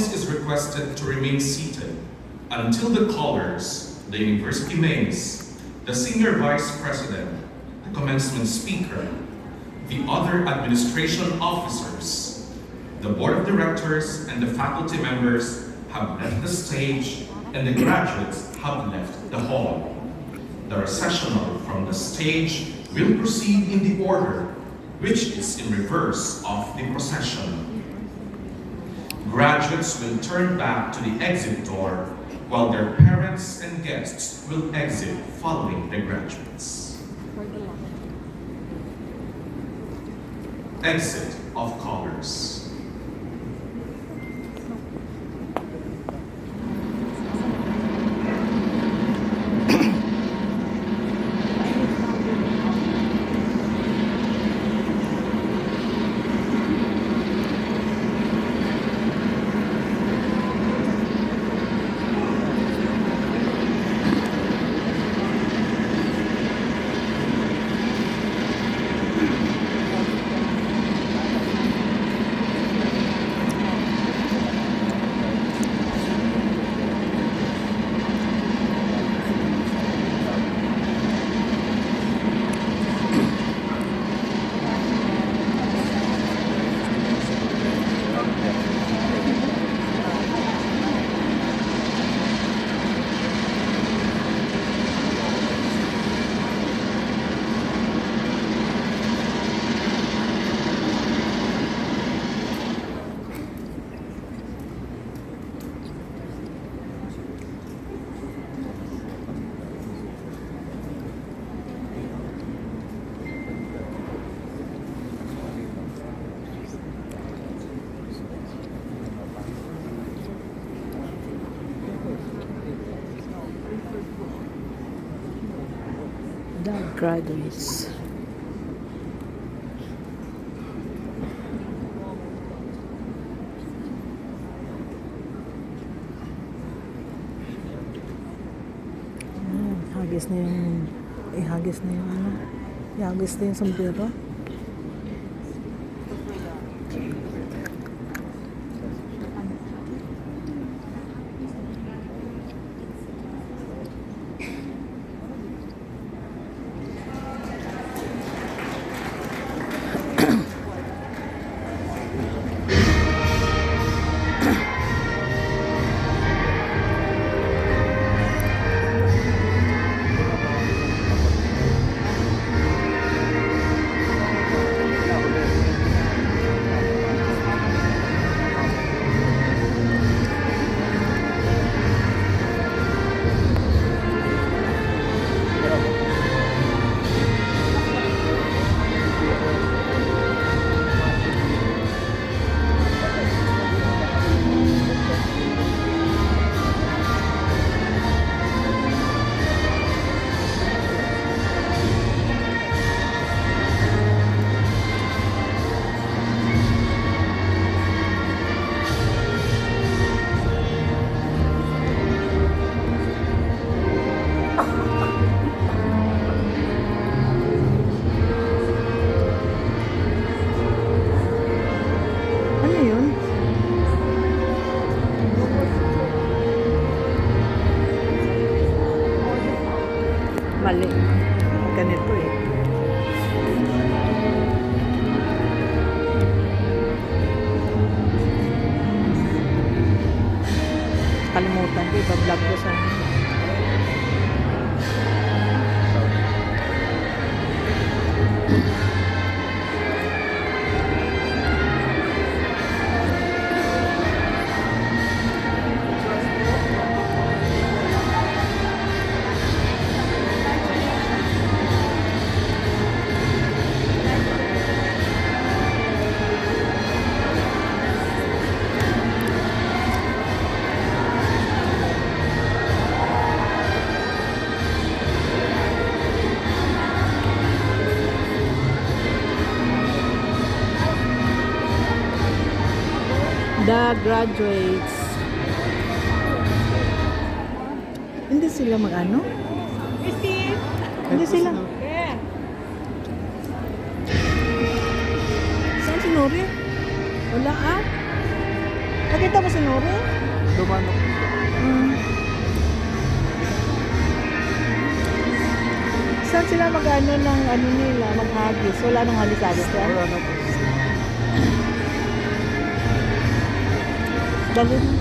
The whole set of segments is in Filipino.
audience is requested to remain seated until the callers, the university mains, the senior vice president, the commencement speaker, the other administration officers, the board of directors, and the faculty members have left the stage and the graduates have left the hall. The recessional from the stage will proceed in the order which is in reverse of the procession. Graduates will turn back to the exit door while their parents and guests will exit following the graduates. Exit of callers. The graduates. Ihagis na yung ihagis na yung sombrero. Mali. Ganito eh. Kalimutan ko, iba-vlog ko sa the graduates. Hindi sila mag-ano? Hindi sila. Saan si Nori? Wala ah. Nakita mo si Nori? Dumanok. Hmm. Saan sila mag-ano ng ano nila, mag-hagis? Wala nang halis-halis yan? Wala na po. Dali na.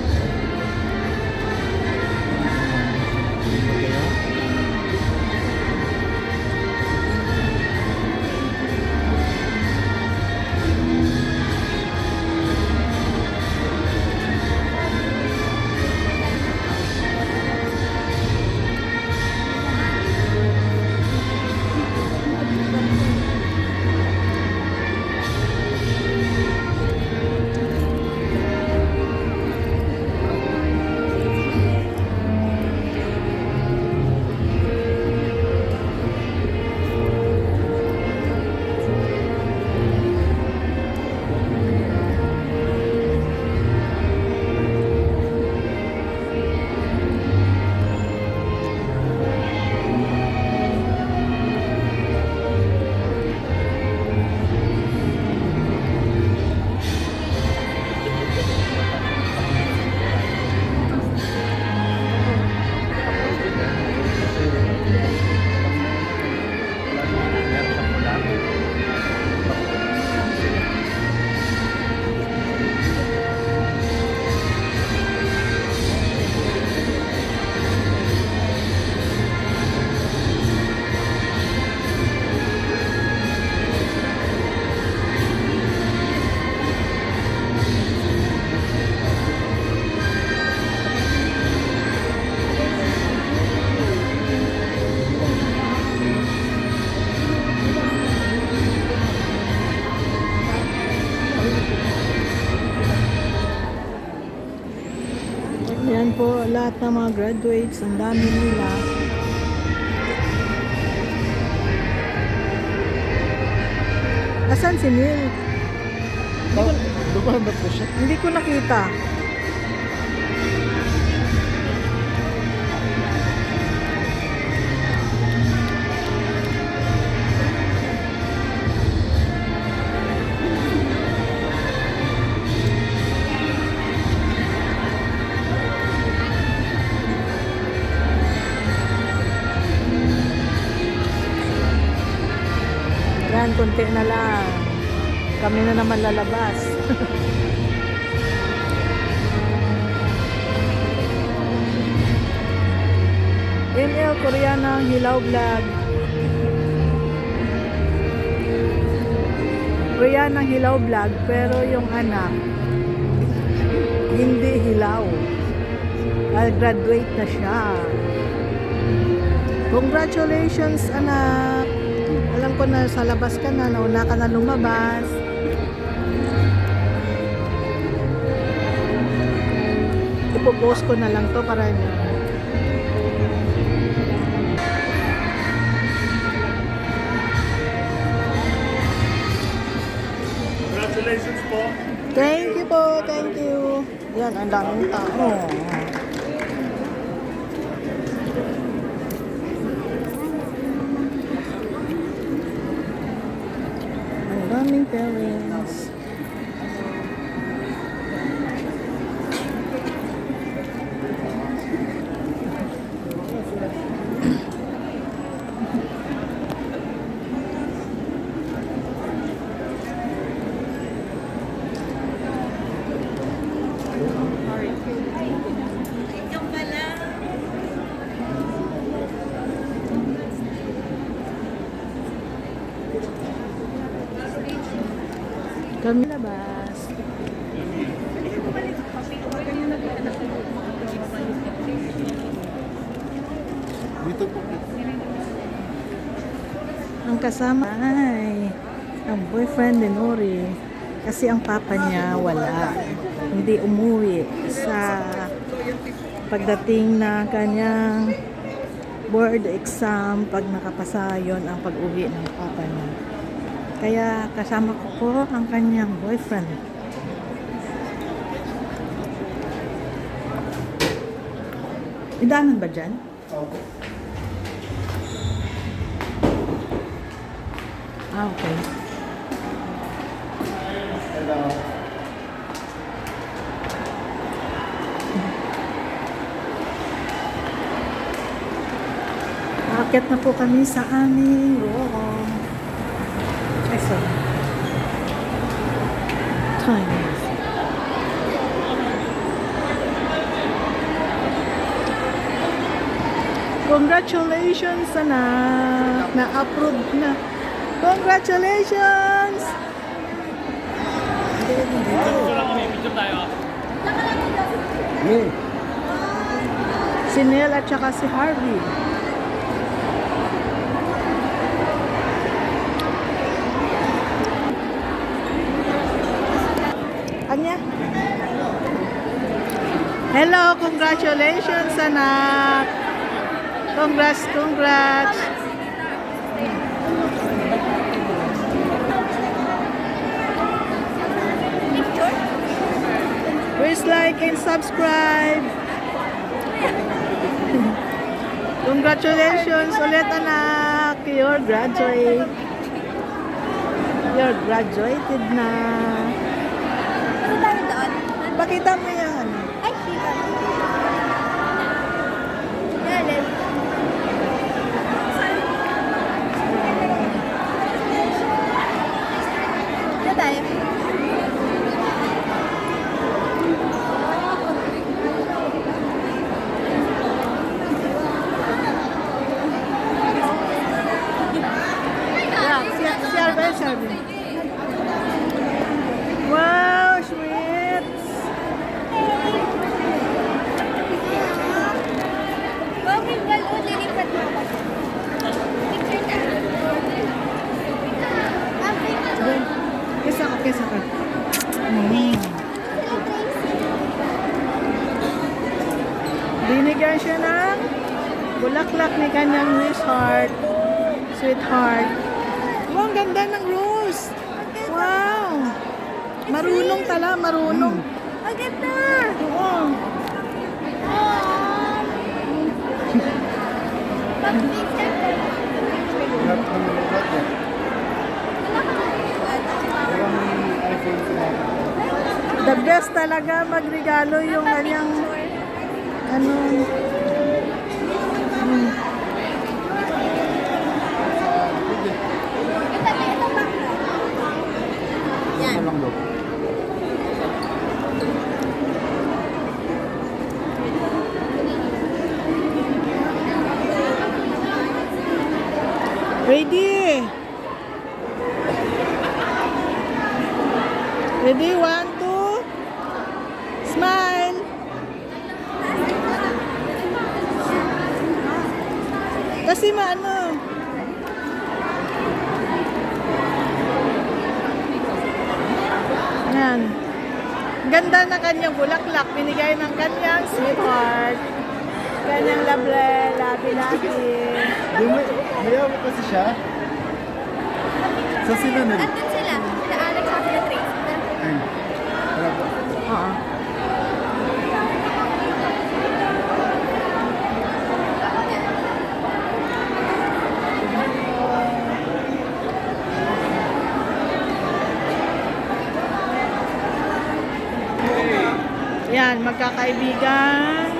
Yan po, lahat ng mga graduates, ang dami nila. Asan si Neil? Dumanok po siya. Hindi ko nakita. Yan, konti na lang. Kami na naman lalabas. ML Koreana Hilaw Vlog. Koreana Hilaw Vlog, pero yung anak hindi hilaw. Graduate na siya. Congratulations, anak. Alam ko na sa labas ka na, nauna ka na lumabas. Ipopost ko na lang to para niyo. Congratulations po. Thank you po, thank you. Yan, ang daming tao. Ang daming parents. Kami labas. Dito po. Ang kasama ay ang boyfriend ni Nori. Kasi ang papa niya wala. Hindi umuwi sa pagdating na kanyang board exam. Pag nakapasa yon ang pag-uwi ng papa niya. Kaya kasama ko po ang kanyang boyfriend. May daanan ba dyan? Opo. Ah, okay. Hello. Akyat na po kami sa aming room. Ay, sorry. Time. Congratulations, anak! Na-approve na. Congratulations! Si Neil at saka si Harvey. Anya? Hello, congratulations, anak! Congrats, congrats! Please like and subscribe! Congratulations ulit, anak! You're graduate. You're graduated na. Ano tayo doon? Pakita mo yan. Ay, kita. Galit. Ano tayo? Si Arvin, si Arvin. Wow, sweet! Okay, well, lilipat mo ako. Picture tayo. Kiss ako, kiss ako. Binigyan siya ng bulaklak ni kanyang wish heart. Sweetheart. Wow, ang ganda ng rose. Wow. Marunong tala, marunong. Ang ganda! Oo. Pag-picture ko. Lahat ng lahat yan. Parang iPhone sila. The best talaga magregalo yung kanyang ano. Ito ba? Yan. Ano lang daw. Ready? Ready? 1, 2. Smile. Kasi maano. Yan. Ganda na kanyang bulaklak. Binigay ng kanyang sweetheart. Kanyang labi-labi. Mayawa kasi siya. Sa sila na. Andun sila. Sila Alex at sila Trace. Ay. Wala po. Oo. Yan, magkakaibigan.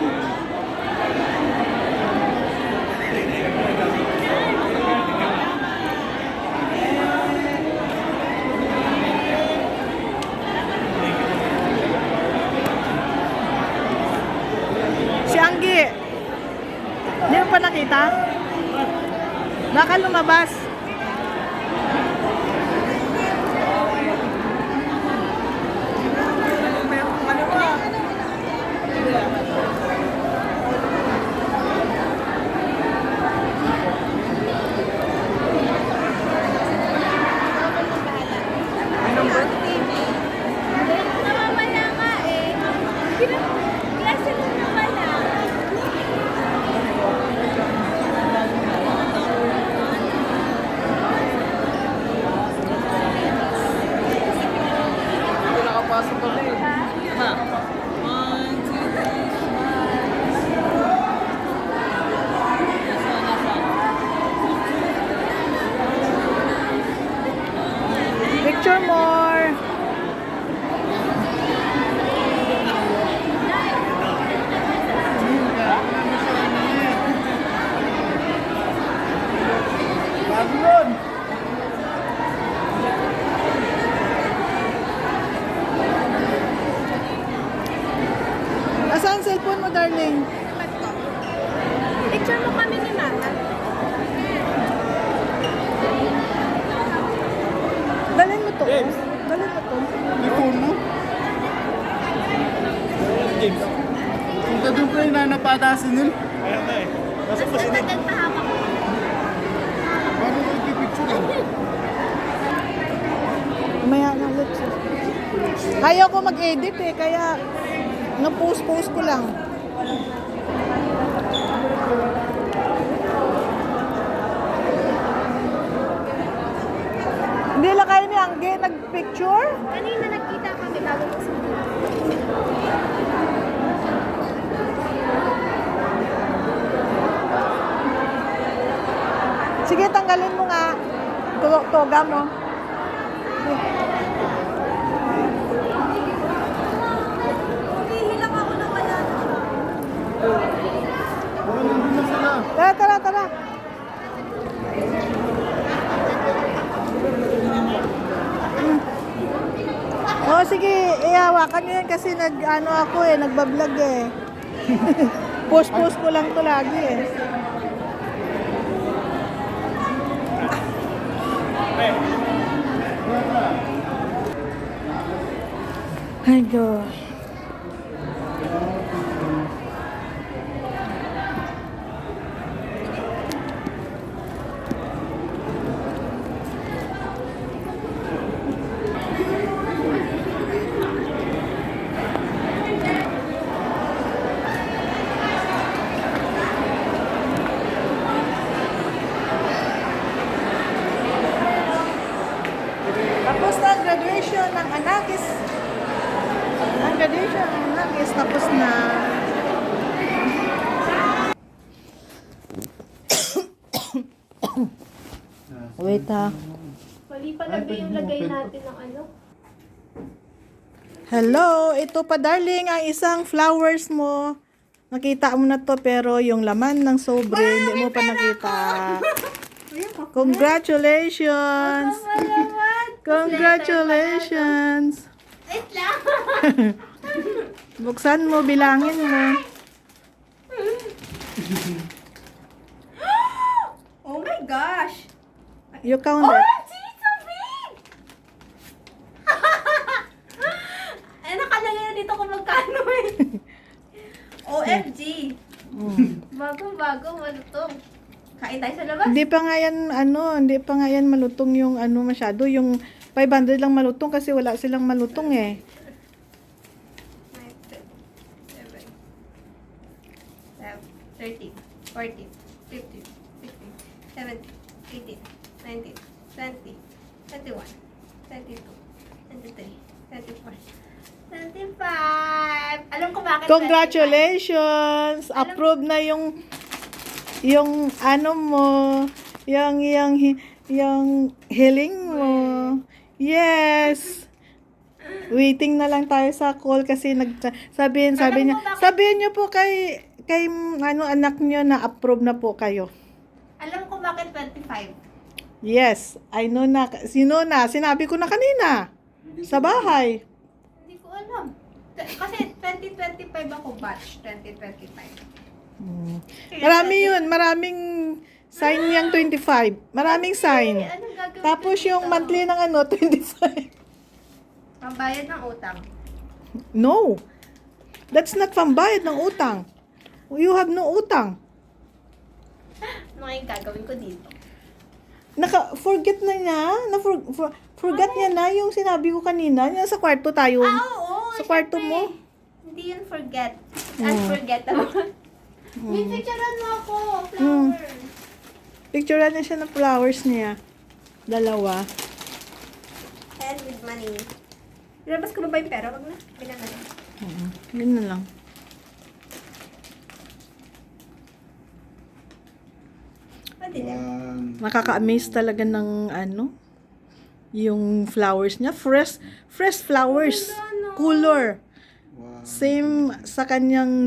Si Anggi. Hindi mo pa nakita? Baka lumabas. Namamala nga eh. Klase mo namala. cellphone mo, darling. Picture mo kami ni Mama. Dalhin mo to. Dalhin mo to. May phone mo? James. Punta doon ko yung nanapatasin nun. Mas matagal pa hawak ko. Paano ko ipipicture yun? Maya na ulit siya. Ayaw ko mag-edit eh, kaya na-post ko lang. Hindi lang kayo ni Angge nag-picture? Kanina nagkita kami bago magsimula. Sige, tanggalin mo nga. Toga mo. Hihilang ako na wala na siya. Baka nandun na sila. Tara. Oh, sige, ihawakan nyo yan kasi nagbablog eh. Post ko lang to lagi eh. Ay, gosh. Tapos na ang graduation ng anak is tapos na. Wait ha. Mali pala yung lagay natin ng ano. Hello, ito pa darling ang isang flowers mo. Nakita mo na to pero yung laman ng sobre hindi mo pa nakita. Congratulations! Congratulations! Wait lang. Buksan mo, bilangin mo. Oh my gosh. You count Oh, it. it's so big! Nakalagay na dito kung magkano eh. OMG. Bago, malutong. Kain tayo sa labas. Hindi pa nga yan malutong yung masyado. Yung 500 lang malutong kasi wala silang malutong eh. 13, 14, 15, 16, 17, 18, 19, 20, 21, 22, 23, 24, 25. Alam ko bakit. Congratulations! Approve na yung mo, yung healing mo. Yes! Waiting na lang tayo sa call kasi sabihin niyo po kay anak niyo na approve na po kayo. Alam ko bakit 25. Yes, I know na. Sinabi ko na kanina. Sa bahay. Hindi ko alam. Kasi 2025 ako batch, 2025. Marami yun. Maraming sign yung 25. Maraming sign. Anong gagawin Tapos ko yung dito? monthly ng 25. Pambayad ng utang. No. That's not pambayad ng utang. You have no utang. Ano kayong gagawin ko dito? Forget na niya. Forget niya na yung sinabi ko kanina. Yan sa kwarto tayo. Oo. Sa kwarto syempre. mo. Hindi yun forget. Unforgettable. May picturean mo ako. Flower. Picturean na siya ng flowers niya. Dalawa. And with money. Ilabas ko na ba yung pera? Wag na. Bilang na. Yun na lang. Pwede na. Nakaka-amaze talaga ng yung flowers niya. Fresh flowers. Color. Same sa kanyang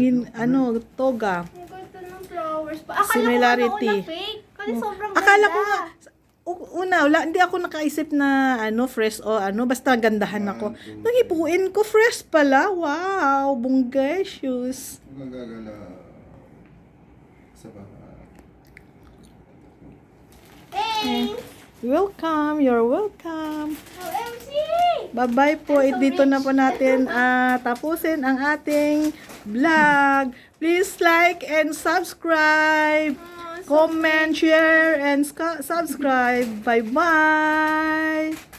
toga. Ang ganda ng flowers pa. Akala Similarity. ko ano na fake. Kasi sobrang ganda. Akala ko nga, una, wala, hindi ako nakaisip na fresh o basta gandahan ako. Nung hipuin ko, fresh pala. Wow, bungacious. Magagala sa baka. Thanks! Welcome, you're welcome. OMG! Bye-bye po. Dito na po natin tapusin ang ating vlog. Please like and subscribe. Comment, share, and subscribe. Bye-bye.